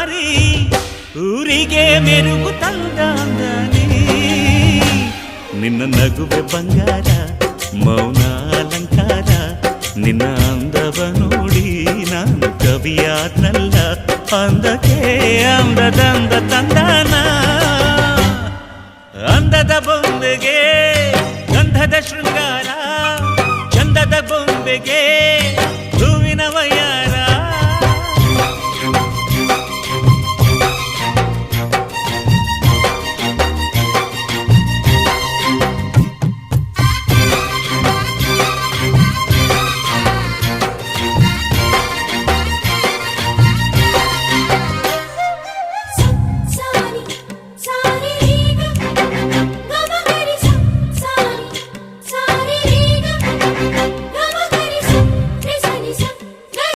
ಮಾರಿ ಊರಿಗೆ ಮೆರುಗು ತಂದಾನಿ ನಿನ್ನ ನಗುವೆ ಬಂಗಾರ ಮೌನ ಅಲಂಕಾರ ನಿನ್ನ ಅಂದವ ನೋಡಿ ನಾನು ಕವಿಯಾದ್ನಲ್ಲ ಅಂದಕ್ಕೆ ಅಂದದಂದ ತಂದಾನ ಅಂದದ ಬೊಂಬೆಗೆ ಗಂಧದ ಶೃಂಗಾರ ಚಂದದ ಬೊಂಬೆಗೆ ಹೂವಿನ ವೈ